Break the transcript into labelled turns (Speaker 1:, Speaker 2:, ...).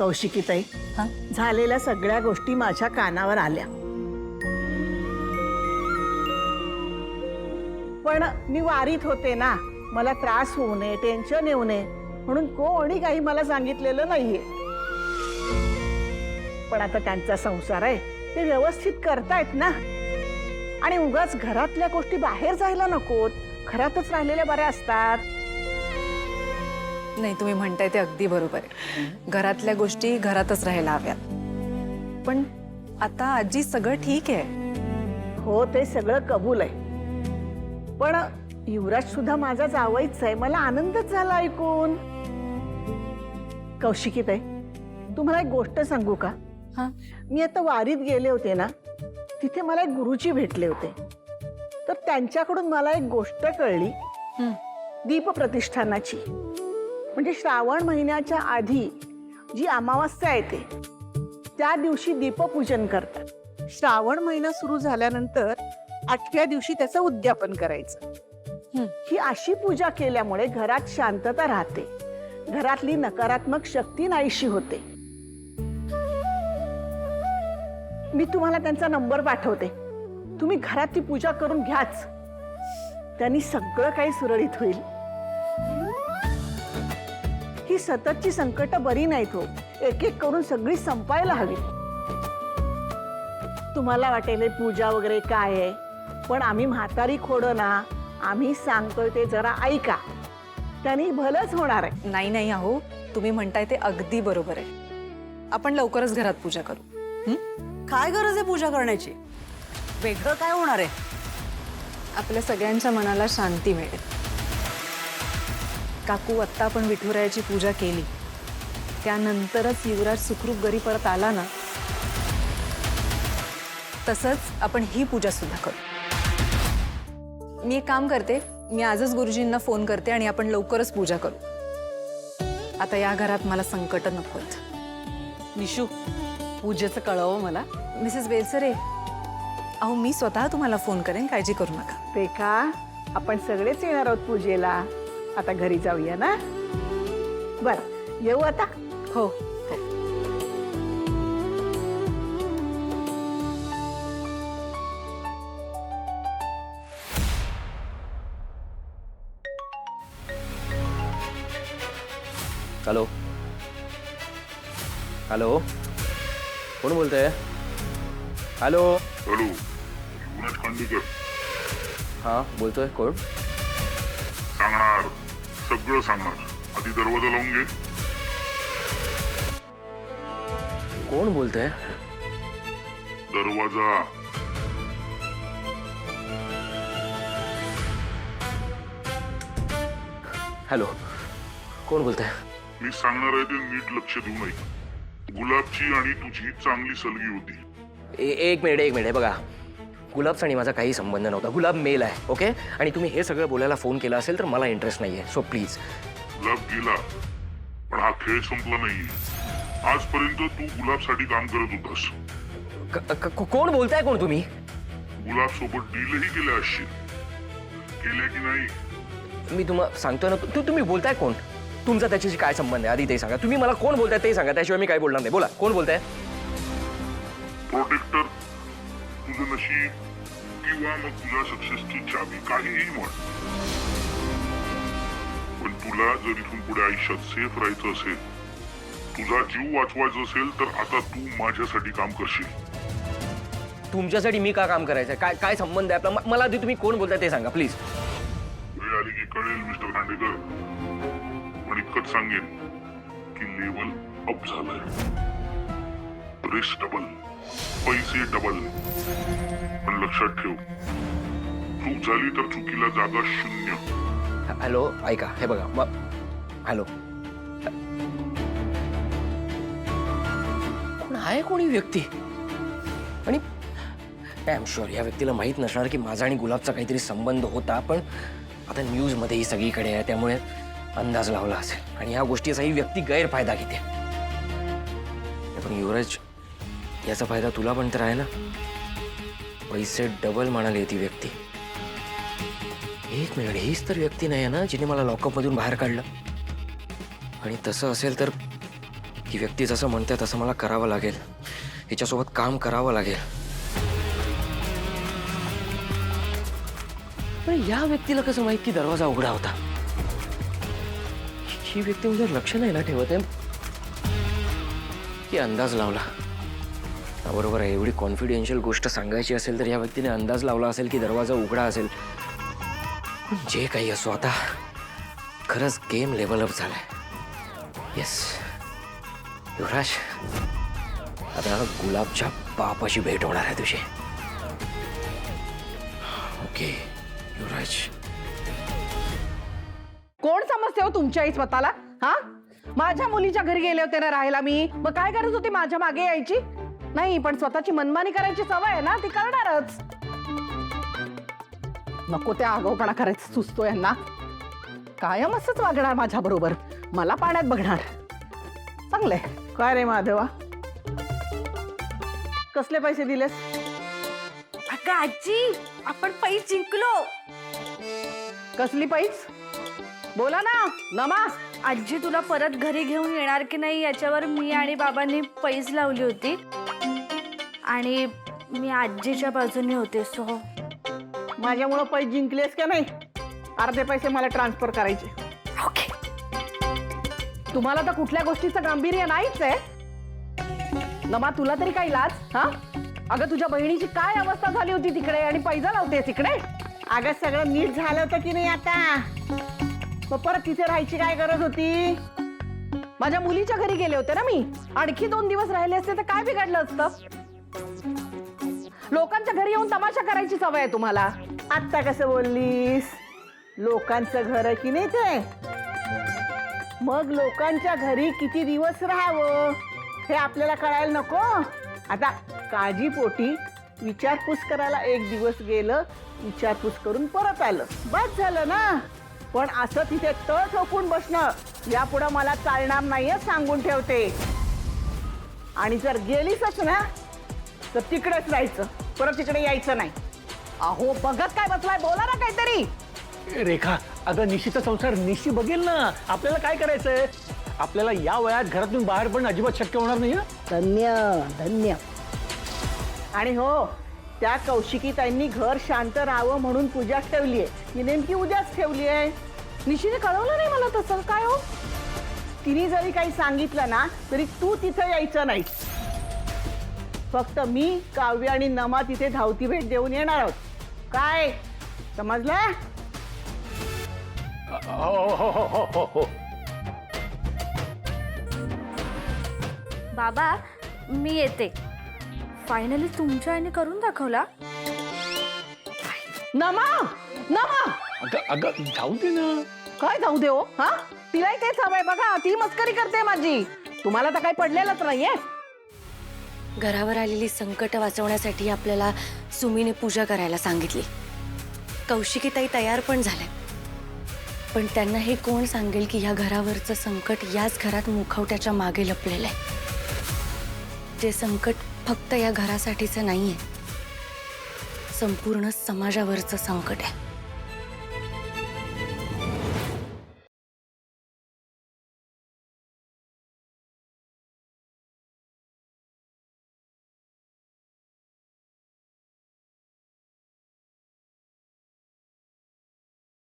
Speaker 1: कौशिकीताई,
Speaker 2: हा?
Speaker 1: झालेल्या सगळ्या गोष्टी माझ्या कानावर आल्या, पण मी वारीत होते ना, मला त्रास होऊ नये, टेन्शन येऊ नये म्हणून कोणी काही मला सांगितलेलं नाहीये. पण आता त्यांचा संसार आहे, ते व्यवस्थित करतायत ना. आणि उगाच घरातल्या गोष्टी बाहेर जायला नकोत, घरातच राहिलेल्या बऱ्या असतात.
Speaker 2: नाही, तुम्ही म्हणताय ते अगदी बरोबर आहे. घरातल्या गोष्टी घरातच राहायला हव्यात. पण आता आजी सगळं ठीक आहे.
Speaker 1: हो, ते सगळं कबूल आहे, पण युवराज सुद्धा माझा जावईच आहे. मला आनंदच झाला ऐकून. कौशिकीताई, तुम्हाला एक गोष्ट सांगू का?
Speaker 2: हा?
Speaker 1: मी आता वारीत गेले होते ना, तिथे मला एक गुरुजी भेटले होते. तर त्यांच्याकडून मला एक गोष्ट कळली, दीप प्रतिष्ठानाची. म्हणजे श्रावण महिन्याच्या आधी जी अमावास्या येते त्या दिवशी दीपपूजन करतात. श्रावण महिना सुरू झाल्यानंतर 8व्या दिवशी त्याचं उद्यापन करायचं. ही अशी पूजा केल्यामुळे घरात शांतता राहते, घरातली नकारात्मक शक्ती नाहीशी होते. मी तुम्हाला त्यांचा नंबर पाठवते, तुम्ही घरात ती पूजा करून घ्याच. त्यांनी सगळं काही सुरळीत होईल. ही सततची संकट बरी नाहीत हो, एक एक करून सगळी संपायला हवी. तुम्हाला वाटेल पूजा वगैरे काय आहे, पण आम्ही म्हातारी खोडं ना, आम्ही सांगतोय ते जरा ऐका, त्यांनी भलंच होणार आहे.
Speaker 2: नाही नाही अहो, तुम्ही म्हणताय ते अगदी बरोबर आहे. आपण लवकरच घरात पूजा करू.
Speaker 3: काय गरज आहे पूजा करण्याची? वेगळं काय होणार आहे?
Speaker 2: आपल्या सगळ्यांच्या मनाला शांती मिळेल. काकू, आत्ता आपण विठुरायाची पूजा केली, त्यानंतरच युवराज सुखरूप घरी परत आला ना, तसंच आपण ही पूजा सुद्धा करू. मी एक काम करते, मी आजच गुरुजींना फोन करते आणि आपण लवकरच पूजा करू. आता या घरात मला संकट नकोत.
Speaker 3: निशू, पूजेचं कळव मला.
Speaker 2: मिसेस बेलसरे, अहो मी स्वतः तुम्हाला फोन करेन, काळजी करू नका.
Speaker 1: ते का, आपण सगळेच येणार आहोत पूजेला. आता घरी जाऊया ना. बरं, येऊ आता.
Speaker 2: हो.
Speaker 4: हॅलो हॅलो, कोण बोलतंय? हॅलो
Speaker 5: हॅलो, युवराज खांडेकर.
Speaker 4: हां, बोलतोय. कोण?
Speaker 5: सांगणार, सगळं सांगणार. आधी दरवाजा लावून घे.
Speaker 4: कोण बोलतंय?
Speaker 5: दरवाजा.
Speaker 4: हॅलो, कोण बोलतंय?
Speaker 5: मी सांगणार आहे ते नीट लक्ष देऊ नये. गुलाबची आणि तुझी चांगली सलगी होती.
Speaker 4: एक मिनिट हे बघा, गुलाबचा आणि माझा काही संबंध नव्हता. गुलाब मेल आहे, ओके? आणि तुम्ही हे सगळं बोलायला फोन केला असेल तर मला इंटरेस्ट नाही आहे. So please.
Speaker 5: गुलाब गेला, पण हा खेळ संपला नाही. आजपर्यंत तू गुलाबसाठी काम करत होतास.
Speaker 4: कोण बोलताय? कोण तुम्ही?
Speaker 5: गुलाब सोबत डीलही केल्या असशील, केले की नाही?
Speaker 4: मी तुम्हाला सांगतोय ना, तुम्ही बोलताय कोण? तुमचा त्याच्याशी काय संबंध आहे आधी ते सांगा. तुम्ही मला कोण बोलताय ते सांगा, त्याशिवाय मी काय बोलणार नाही. बोला, कोण बोलताय?
Speaker 5: प्रोटेक्टर, तुझं नशीब किंवा मग तुझ्या सक्सेसची चाबी, काहीही म्हण. पण तुला जर इथून पुढे आयुष्यात सेफ राहायचं असेल, तुझा जीव वाचवायचा असेल, तर आता तू माझ्यासाठी काम करशील.
Speaker 4: तुमच्यासाठी मी का काम करायचं? काय काय संबंध आहे आपला? मला आधी तुम्ही कोण बोलताय ते सांगा प्लीज.
Speaker 5: वेळ आली की कळेल मिस्टर खांडेकर. पण इतकंच सांगेन की लेवल अप झालंय. रिस्क डबल, पैसे डबल. पण लक्षात ठेव, चूक झाली तर चुकीला जागा 0.
Speaker 4: हॅलो, ऐका, हे बघा. हॅलो, कोण आहे? कोणी व्यक्ती? आणि आय एम शुअर या व्यक्तीला माहीत नसणार की माझा आणि गुलाबचा काहीतरी संबंध होता. पण आता न्यूजमध्येही सगळीकडे आहे, त्यामुळे अंदाज लावला असेल आणि ह्या गोष्टीचा ही व्यक्ती गैरफायदा घेते. पण युवराज, याचा फायदा तुला पण तर आहे ना. पैसे डबल म्हणाली ती व्यक्ती. एक मिनिट, हीच तर व्यक्ती नाही आहे ना जिने मला लॉकअप मधून बाहेर काढलं? आणि तसं असेल तर ही व्यक्ती जसं म्हणते तसं मला करावं लागेल, हिच्यासोबत काम करावं लागेल. पण या व्यक्तीला कसं माहित की दरवाजा उघडा होता? ही व्यक्ती म्हणजे लक्ष नाही ना ठेवत आहे की अंदाज लावला? बरोबर आहे, एवढी कॉन्फिडेन्शियल गोष्ट सांगायची असेल तर या व्यक्तीने अंदाज लावला असेल की दरवाजा उघडा असेल. पण जे काही असो, आता खरंच गेम लेवल अप झालाय. येस युवराज, आता गुलाबच्या बापाशी भेट होणार आहे तुझी. ओके युवराज.
Speaker 1: कोण समजते हो तुमच्याही स्वतःला? हा, माझ्या मुलीच्या घरी गेले होते ना राहायला मी, मग काय करत होती माझ्या मागे यायची? नाही, पण स्वतःची मनमानी करायची सवय आहे ना, ती करणारच. नको त्या आगाऊपणा करायचं सुचतो यांना. कायम असंच वागणार माझ्या बरोबर, मला पाण्यात बघणार. चांगलंय. काय रे माधवा, कसले पैसे दिलेस?
Speaker 3: अगं आजी, आपण पैसे जिंकलो.
Speaker 1: कसली पैस? बोला ना नमास.
Speaker 6: आजी तुला परत घरी घेऊन येणार की नाही याच्यावर मी आणि बाबांनी पैस लावली होती आणि मी आजीच्या बाजूने होते. सो
Speaker 1: माझ्यामुळं पैसे जिंकलेस का नाही? अर्धे पैसे मला ट्रान्सफर करायचे.
Speaker 6: ओके.
Speaker 1: तुम्हाला तर कुठल्या गोष्टीचं गांभीर्य नाहीच आहे. नमा, तुला तरी काही लाज? हा, अगं तुझ्या बहिणीची काय अवस्था झाली होती तिकडे आणि पैसा लावतेस इकडे. अगं सगळं नीट झालं होतं की नाही आता? मग परत तिथे राहायची काय गरज होती? माझ्या मुलीच्या घरी गेले होते ना मी. आणखी 2 दिवस राहिले असते तर काय बिघडलं असतं? लोकांच्या घरी येऊन तमाशा करायची सवय आहे तुम्हाला. आत्ता कसं बोललीस? लोकांचं घर आहे की नाही ते? मग लोकांच्या घरी किती दिवस राहावं हे आपल्याला कळायला नको? आता काळजीपोटी विचारपूस करायला 1 दिवस गेलं, विचारपूस करून परत आलं, बस झालं ना. पण असं तिथे तळ ठोकून बसणं यापुढे मला चालणार नाहीये, सांगून ठेवते. आणि जर गेलीसच ना तर तिकडेच राहायचं, परत तिकडे यायचं नाही. अहो बघत काय बसलाय, बोला ना काहीतरी.
Speaker 7: रेखा, अगं निशीचा संसार निशी बघेल ना. आपल्याला काय करायचंय? आपल्याला या वयात घरातून बाहेर पण अजिबात शक्य होणार नाही.
Speaker 1: धन्य धन्य. आणि हो, त्या कौशिकी ताईंनी घर शांत राहावं म्हणून पूजा ठेवली आहे. मी नेमकी उद्याच ठेवली आहे. निशीने कळवलं नाही मला तसं. काय हो, तिने जरी काही सांगितलं ना तरी तू तिथे यायचं नाही. फक्त मी, काव्य आणि नमा तिथे धावती भेट देऊन येणार आहोत. काय समजलं?
Speaker 7: हो.
Speaker 6: बाबा मी येते. फायनली तुमच्या आईने करून दाखवला.
Speaker 1: नमा नमा,
Speaker 7: अगं जाऊ दे ना.
Speaker 1: काय जाऊ दे हो? हा, तिलाही तेच हवंय बघा. ती मस्करी करते माझी. तुम्हाला तर काही पडलेलंच नाहीये.
Speaker 8: घरावर आलेली संकट वाचवण्यासाठी आपल्याला सुमीने पूजा करायला सांगितली. कौशिकीताई तयार पण झाल्या, पण त्यांना हे कोण सांगेल की या घरावरचं संकट याच घरात मुखवट्याच्या मागे लपलेलं आहे. जे संकट फक्त या घरासाठीचं नाहीये, संपूर्ण समाजावरचं संकट आहे.